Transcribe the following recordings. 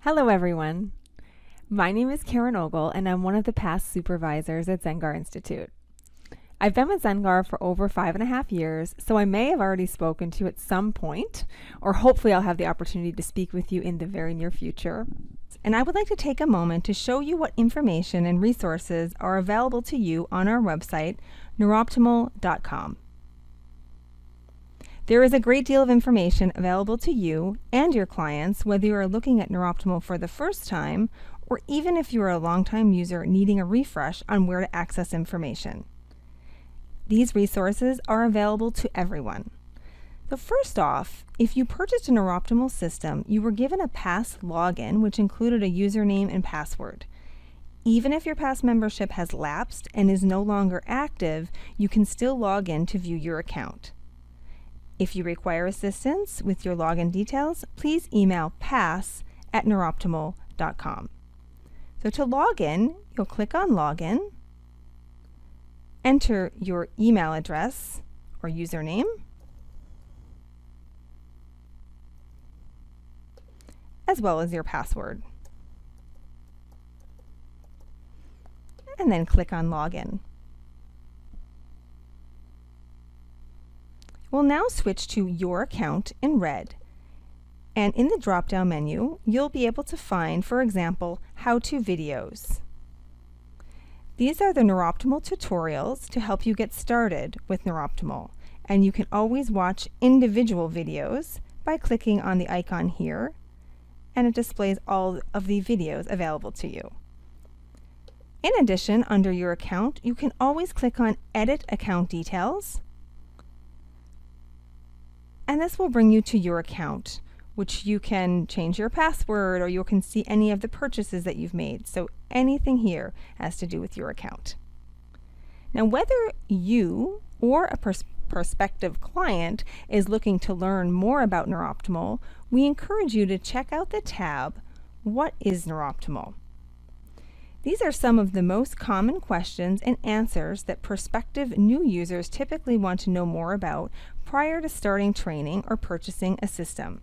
Hello everyone. My name is Karen Ogle and I'm one of the past supervisors at Zengar Institute. I've been with Zengar for over 5.5 years, so I may have already spoken to you at some point, or hopefully I'll have the opportunity to speak with you in the very near future. And I would like to take a moment to show you what information and resources are available to you on our website, NeurOptimal.com. There is a great deal of information available to you and your clients, whether you are looking at NeurOptimal for the first time, or even if you are a longtime user needing a refresh on where to access information. These resources are available to everyone. So first off, if you purchased a NeurOptimal system, you were given a past login, which included a username and password. Even if your past membership has lapsed and is no longer active, you can still log in to view your account. If you require assistance with your login details, please email pass@neuroptimal.com. So to log in, you'll click on Login, enter your email address or username, as well as your password. And then click on Login. We'll now switch to Your Account in red. And in the drop-down menu, you'll be able to find, for example, how-to videos. These are the NeurOptimal tutorials to help you get started with NeurOptimal. And you can always watch individual videos by clicking on the icon here, and it displays all of the videos available to you. In addition, under your account, you can always click on Edit Account Details, and this will bring you to your account, which you can change your password, or you can see any of the purchases that you've made. So anything here has to do with your account. Now, whether you or a prospective client is looking to learn more about NeurOptimal, we encourage you to check out the tab, What is NeurOptimal? These are some of the most common questions and answers that prospective new users typically want to know more about prior to starting training or purchasing a system.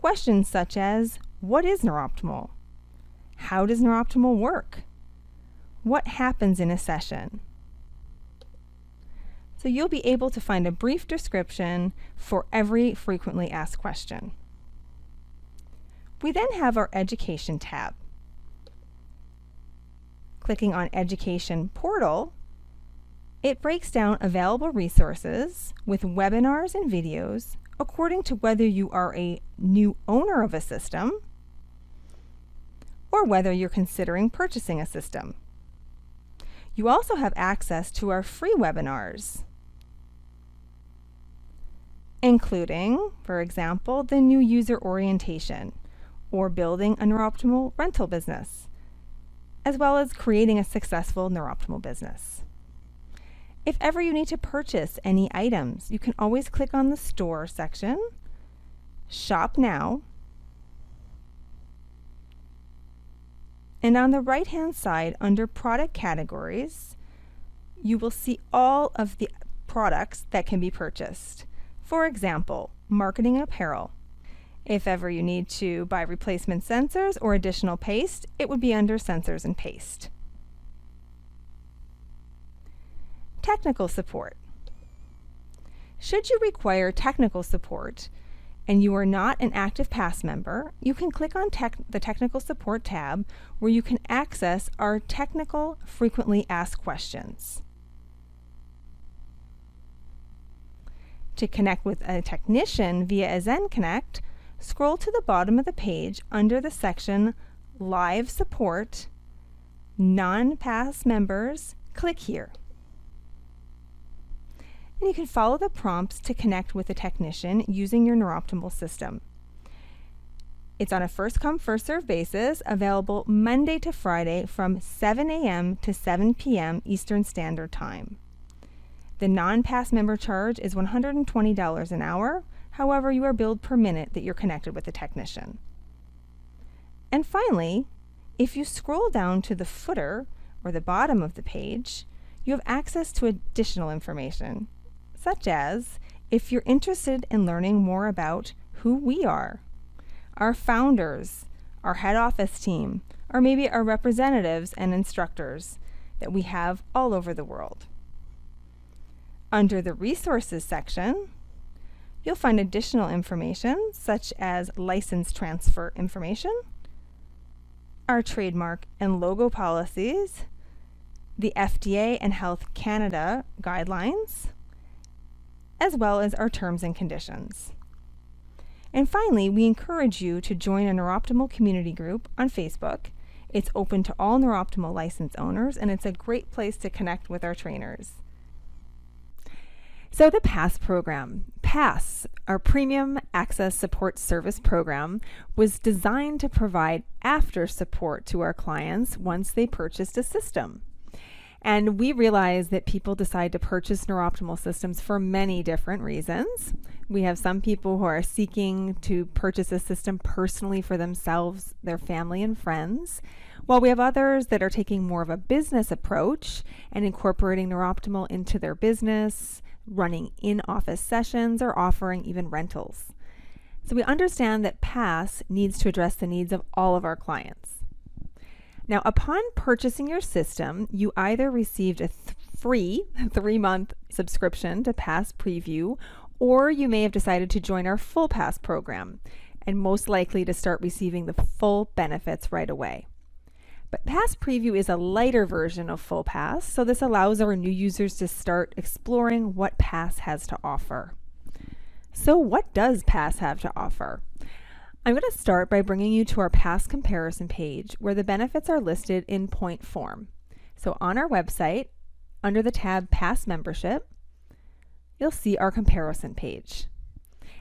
Questions such as, what is NeurOptimal? How does NeurOptimal work? What happens in a session? So you'll be able to find a brief description for every frequently asked question. We then have our Education tab. Clicking on Education Portal, it breaks down available resources with webinars and videos according to whether you are a new owner of a system or whether you're considering purchasing a system. You also have access to our free webinars, including, for example, the new user orientation or building a NeurOptimal rental business, as well as creating a successful NeurOptimal business. If ever you need to purchase any items, you can always click on the Store section, Shop Now, and on the right-hand side under Product Categories, you will see all of the products that can be purchased. For example, marketing apparel. If ever you need to buy replacement sensors or additional paste, it would be under Sensors and Paste. Technical support. Should you require technical support and you are not an active past member, you can click on the Technical Support tab where you can access our technical frequently asked questions. To connect with a technician via a Zen Connect, scroll to the bottom of the page under the section Live Support, Non-Pass Members, click here. And you can follow the prompts to connect with a technician using your NeurOptimal system. It's on a first-come, first-served basis, available Monday to Friday from 7 a.m. to 7 p.m. Eastern Standard Time. The non-pass member charge is $120 an hour. However, you are billed per minute that you're connected with the technician. And finally, if you scroll down to the footer or the bottom of the page, you have access to additional information, such as if you're interested in learning more about who we are, our founders, our head office team, or maybe our representatives and instructors that we have all over the world. Under the Resources section, you'll find additional information such as license transfer information, our trademark and logo policies, the FDA and Health Canada guidelines, as well as our terms and conditions. And finally, we encourage you to join a NeurOptimal community group on Facebook. It's open to all NeurOptimal license owners, and it's a great place to connect with our trainers. So the PASS program. PASS, our Premium Access Support Service program, was designed to provide after support to our clients once they purchased a system. And we realize that people decide to purchase NeurOptimal systems for many different reasons. We have some people who are seeking to purchase a system personally for themselves, their family, and friends, while we have others that are taking more of a business approach and incorporating NeurOptimal into their business, running in-office sessions, or offering even rentals. So we understand that PASS needs to address the needs of all of our clients. Now, upon purchasing your system, you either received a free 3-month subscription to PASS Preview, or you may have decided to join our full PASS program, and most likely to start receiving the full benefits right away. But PASS Preview is a lighter version of full PASS, so this allows our new users to start exploring what PASS has to offer. So what does PASS have to offer? I'm going to start by bringing you to our PASS comparison page where the benefits are listed in point form. So on our website, under the tab PASS Membership, you'll see our comparison page.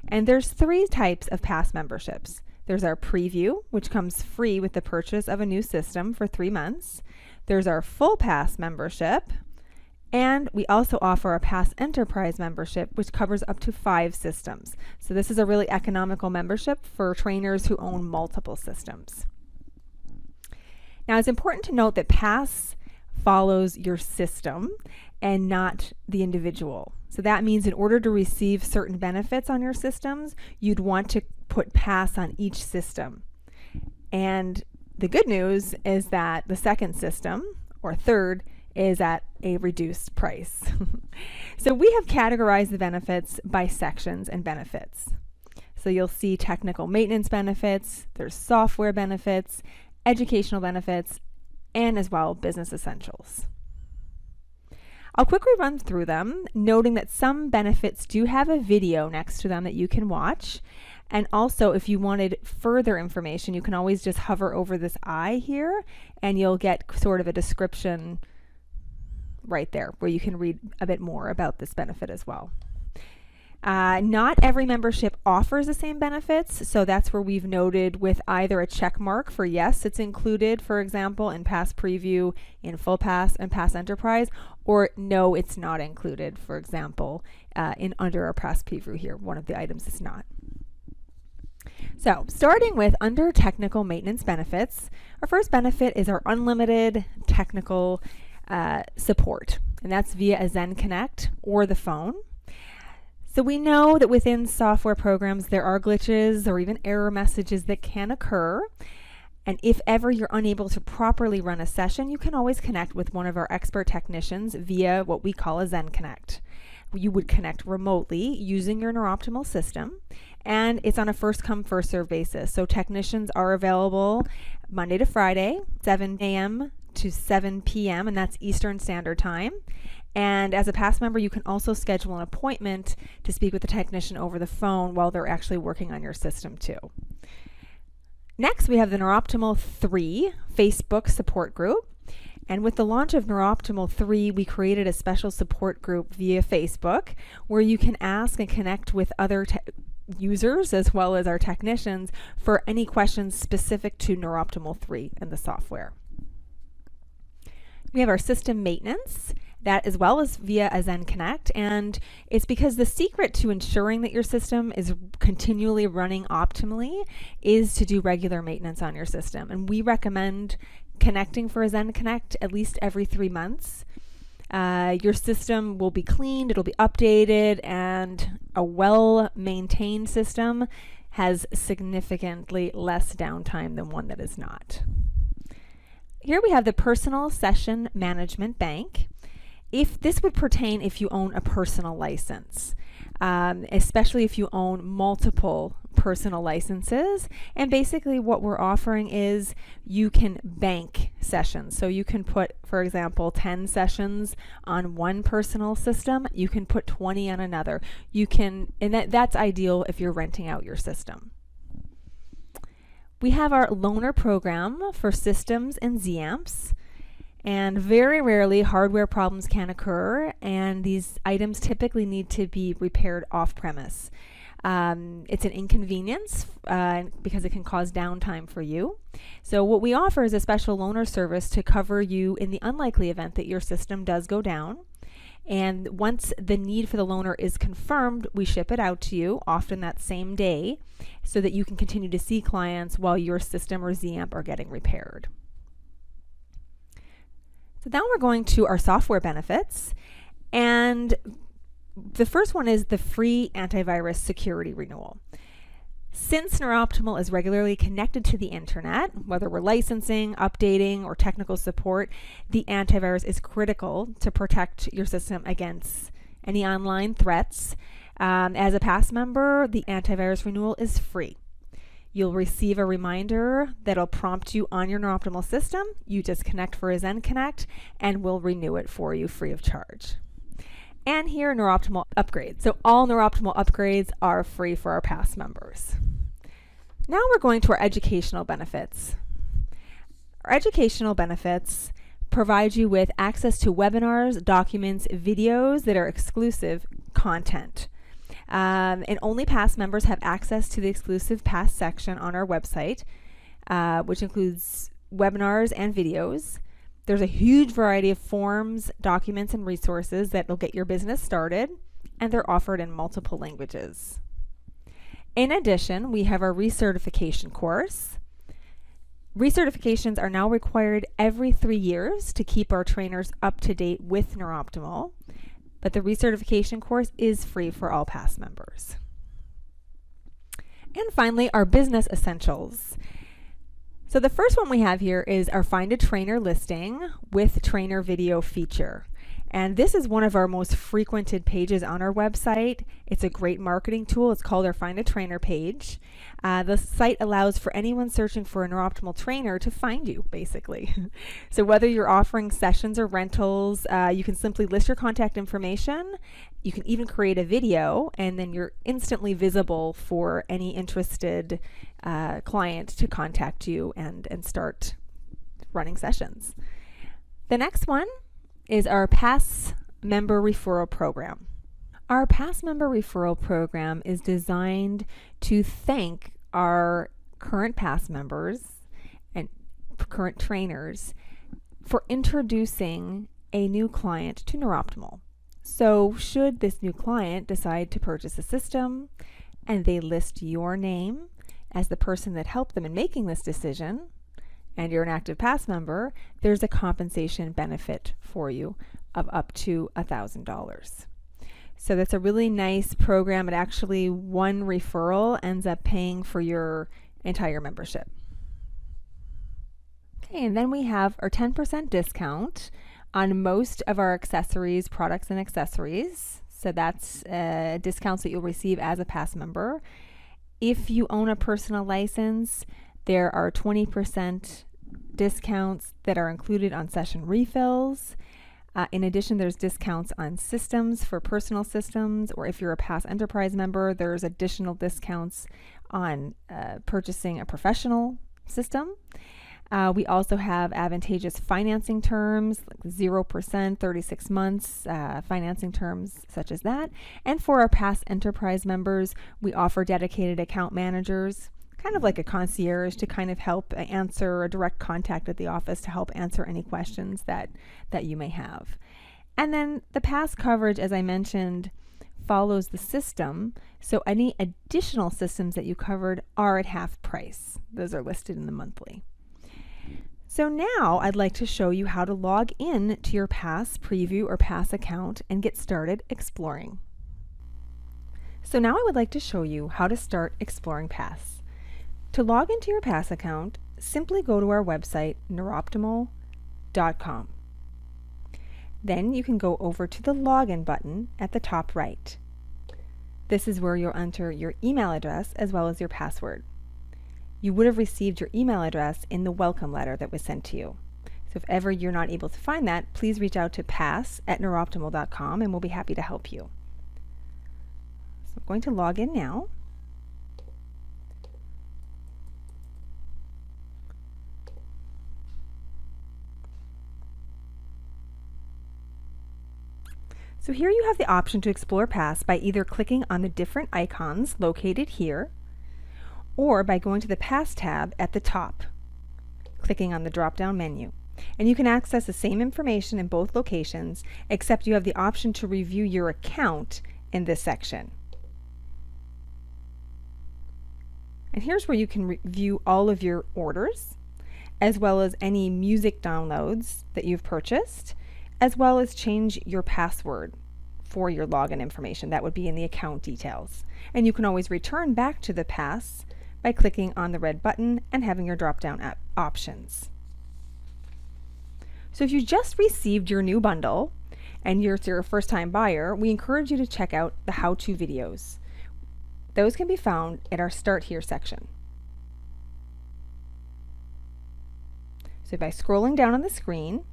And there's 3 types of PASS memberships. There's our Preview, which comes free with the purchase of a new system for 3 months. There's our full PASS membership, and we also offer a PASS Enterprise membership, which covers up to 5 systems. So this is a really economical membership for trainers who own multiple systems. Now, it's important to note that PASS follows your system and not the individual. So that means in order to receive certain benefits on your systems, you'd want to put PASS on each system. And the good news is that the second system, or third, is at a reduced price. So we have categorized the benefits by sections and benefits. So you'll see technical maintenance benefits, there's software benefits, educational benefits, and as well business essentials. I'll quickly run through them, noting that some benefits do have a video next to them that you can watch. And also, if you wanted further information, you can always just hover over this eye here, and you'll get sort of a description right there where you can read a bit more about this benefit as well. Not every membership offers the same benefits, so that's where we've noted with either a check mark for yes, it's included, for example, in PASS Preview, in Full PASS, and PASS Enterprise, or no, it's not included, for example, under our PASS Preview here. One of the items is not. So, starting with under technical maintenance benefits, our first benefit is our unlimited technical support, and that's via a Zen Connect or the phone. So we know that within software programs there are glitches or even error messages that can occur, and if ever you're unable to properly run a session, you can always connect with one of our expert technicians via what we call a Zen Connect. You would connect remotely using your NeurOptimal system, and it's on a first come first serve basis. So technicians are available Monday to Friday, 7 a.m. to 7 p.m., and that's Eastern Standard Time. And as a PASS member, you can also schedule an appointment to speak with the technician over the phone while they're actually working on your system too. Next, we have the NeurOptimal 3 Facebook support group. And with the launch of NeurOptimal 3, we created a special support group via Facebook where you can ask and connect with other users as well as our technicians for any questions specific to NeurOptimal 3 and the software. We have our system maintenance, that as well as via a Zen Connect, and it's because the secret to ensuring that your system is continually running optimally is to do regular maintenance on your system. And we recommend connecting for a Zen Connect at least every 3 months. Your system will be cleaned, it'll be updated, and a well-maintained system has significantly less downtime than one that is not. Here we have the Personal Session Management Bank. If this would pertain if you own a personal license, especially if you own multiple personal licenses. And basically what we're offering is you can bank sessions. So you can put, for example, 10 sessions on one personal system. You can put 20 on another. You can, and that's ideal if you're renting out your system. We have our loaner program for systems and ZAMPs. And very rarely hardware problems can occur, and these items typically need to be repaired off-premise. It's an inconvenience because it can cause downtime for you. So what we offer is a special loaner service to cover you in the unlikely event that your system does go down. And once the need for the loaner is confirmed, we ship it out to you, often that same day, so that you can continue to see clients while your system or ZAMP are getting repaired. So now we're going to our software benefits, and the first one is the free antivirus security renewal. Since NeurOptimal is regularly connected to the internet, whether we're licensing, updating, or technical support, the antivirus is critical to protect your system against any online threats. As a pass member, the antivirus renewal is free. You'll receive a reminder that'll prompt you on your NeurOptimal system. You just connect for a Zen Connect, and we'll renew it for you free of charge. And here, NeurOptimal upgrades. So all NeurOptimal upgrades are free for our pass members. Now we're going to our educational benefits. Our educational benefits provide you with access to webinars, documents, videos that are exclusive content. And only pass members have access to the exclusive pass section on our website, which includes webinars and videos. There's a huge variety of forms, documents, and resources that will get your business started, and they're offered in multiple languages. In addition, we have our recertification course. Recertifications are now required every 3 years to keep our trainers up to date with NeurOptimal. But the recertification course is free for all pass members. And finally, our business essentials. So the first one we have here is our Find a Trainer listing with trainer video feature. And this is one of our most frequented pages on our website. It's a great marketing tool. It's called our Find a Trainer page. The site allows for anyone searching for a NeurOptimal trainer to find you, basically. So whether you're offering sessions or rentals, you can simply list your contact information. You can even create a video, and then you're instantly visible for any interested client to contact you and start running sessions. The next one is our Pass Member Referral Program. Our Pass Member Referral Program is designed to thank our current pass members and current trainers for introducing a new client to NeurOptimal. So should this new client decide to purchase a system and they list your name as the person that helped them in making this decision, and you're an active pass member, there's a compensation benefit for you of up to $1,000. So that's a really nice program. It actually, one referral ends up paying for your entire membership. Okay, and then we have our 10% discount on most of our accessories, products and accessories. So that's discounts that you'll receive as a pass member. If you own a personal license, there are 20% discounts that are included on session refills. In addition, there's discounts on systems for personal systems, or if you're a Pass Enterprise member, there's additional discounts on purchasing a professional system. We also have advantageous financing terms, like 0%, 36 months, financing terms such as that. And for our Pass Enterprise members, we offer dedicated account managers, kind of like a concierge, to kind of help answer a direct contact at the office to help answer any questions that you may have. And then the pass coverage, as I mentioned, follows the system. So any additional systems that you covered are at half price. Those are listed in the monthly. So now I'd like to show you how to log in to your Pass Preview or Pass account and get started exploring. So now I would like to show you how to start exploring paths. To log into your pass account, simply go to our website, NeurOptimal.com. Then you can go over to the login button at the top right. This is where you'll enter your email address as well as your password. You would have received your email address in the welcome letter that was sent to you. So if ever you're not able to find that, please reach out to pass@neuroptimal.com and we'll be happy to help you. So I'm going to log in now. So here you have the option to explore paths by either clicking on the different icons located here or by going to the Pass tab at the top, clicking on the drop-down menu. And you can access the same information in both locations, except you have the option to review your account in this section. And here's where you can review all of your orders, as well as any music downloads that you've purchased, as well as change your password for your login information. That would be in the account details. And you can always return back to the pass by clicking on the red button and having your drop-down options. So if you just received your new bundle and you're a first-time buyer, we encourage you to check out the how-to videos. Those can be found at our Start Here section. So by scrolling down on the screen,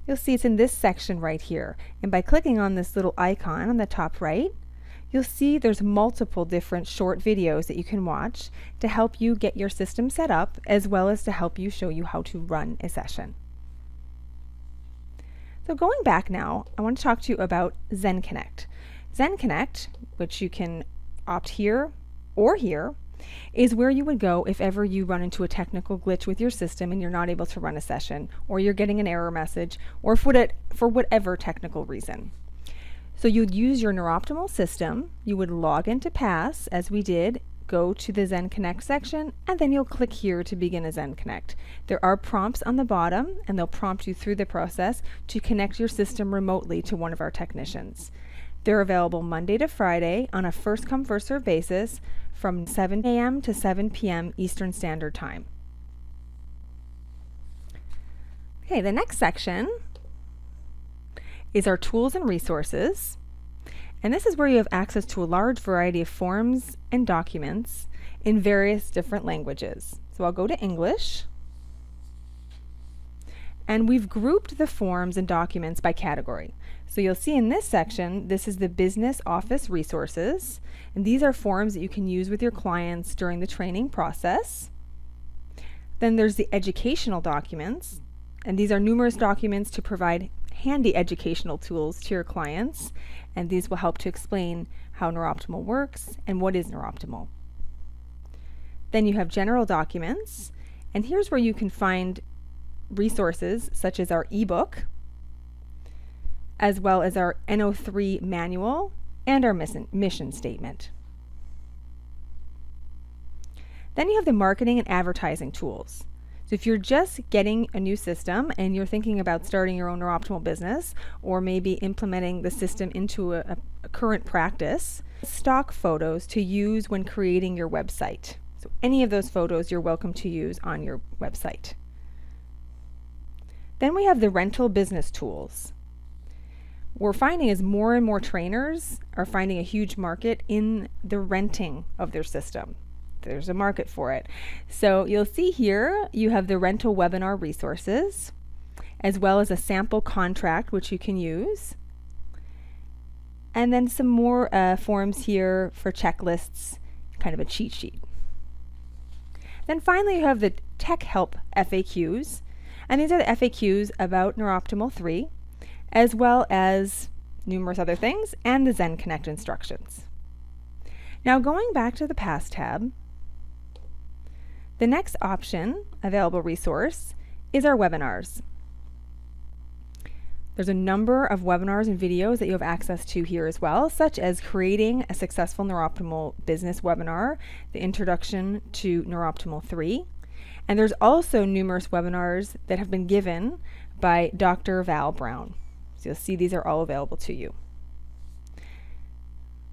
you'll see it's in this section right here. And by clicking on this little icon on the top right, you'll see there's multiple different short videos that you can watch to help you get your system set up, as well as to help you show you how to run a session. So going back now, I want to talk to you about Zen Connect. Zen Connect, which you can opt here or here, is where you would go if ever you run into a technical glitch with your system and you're not able to run a session, or you're getting an error message, or for whatever technical reason. So you'd use your NeurOptimal system, you would log into Pass, as we did, go to the Zen Connect section, and then you'll click here to begin a Zen Connect. There are prompts on the bottom, and they'll prompt you through the process to connect your system remotely to one of our technicians. They're available Monday to Friday on a first-come, first-served basis from 7 a.m. to 7 p.m. Eastern Standard Time. Okay, the next section is our tools and resources. And this is where you have access to a large variety of forms and documents in various different languages. So I'll go to English. And we've grouped the forms and documents by category. So you'll see in this section, this is the business office resources. And these are forms that you can use with your clients during the training process. Then there's the educational documents. And these are numerous documents to provide handy educational tools to your clients. And these will help to explain how NeurOptimal works and what is NeurOptimal. Then you have general documents. And here's where you can find resources such as our ebook, as well as our NO3 manual and our mission statement. Then you have the marketing and advertising tools. So if you're just getting a new system and you're thinking about starting your own NeurOptimal business, or maybe implementing the system into a current practice, stock photos to use when creating your website. So any of those photos you're welcome to use on your website. Then we have the rental business tools. What we're finding is more and more trainers are finding a huge market in the renting of their system. There's a market for it. So you'll see here you have the rental webinar resources, as well as a sample contract which you can use, and then some more forms here for checklists, kind of a cheat sheet. Then finally you have the tech help FAQs, and these are the FAQs about NeurOptimal 3, as well as numerous other things, and the Zen Connect instructions. Now going back to the Pass tab, the next option, available resource, is our webinars. There's a number of webinars and videos that you have access to here as well, such as creating a successful NeurOptimal business webinar, the introduction to NeurOptimal 3, and there's also numerous webinars that have been given by Dr. Val Brown. So you'll see these are all available to you.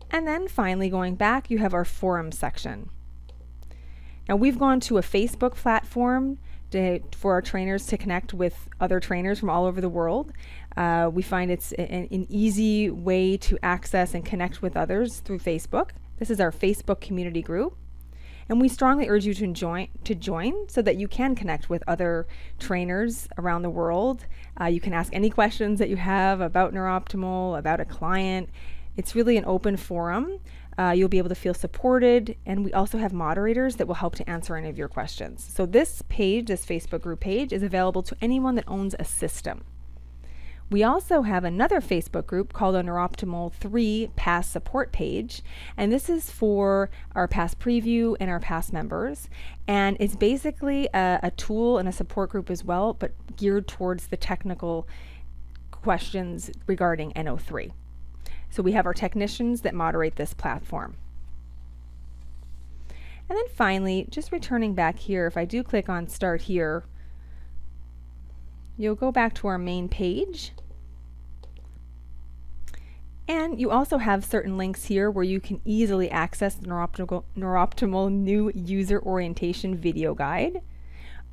And then finally, going back, you have our forum section. Now we've gone to a Facebook platform for our trainers to connect with other trainers from all over the world. We find it's an easy way to access and connect with others through Facebook. This is our Facebook community group. And we strongly urge you to join so that you can connect with other trainers around the world. You can ask any questions that you have about NeurOptimal, about a client. It's really an open forum. You'll be able to feel supported, and we also have moderators that will help to answer any of your questions. So this page, this Facebook group page, is available to anyone that owns a system. We also have another Facebook group called a NeurOptimal 3 Pass Support page, and this is for our past preview and our past members, and it's basically a tool and a support group as well, but geared towards the technical questions regarding NO3. So we have our technicians that moderate this platform. And then finally, just returning back here, if I do click on Start Here, you'll go back to our main page. And you also have certain links here where you can easily access the NeurOptimal New User Orientation video guide,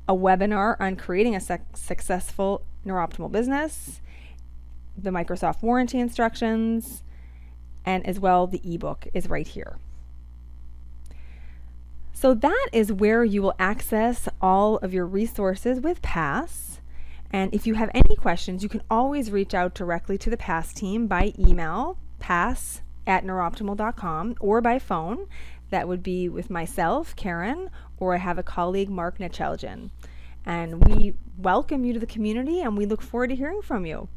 a webinar on creating a successful NeurOptimal business, the Microsoft warranty instructions, and as well the ebook is right here. So that is where you will access all of your resources with PASS. And if you have any questions, you can always reach out directly to the PASS team by email, pass@neuroptimal.com, or by phone. That would be with myself, Karen, or I have a colleague, Mark Necheljan. And we welcome you to the community, and we look forward to hearing from you.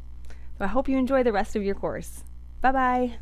So I hope you enjoy the rest of your course. Bye-bye.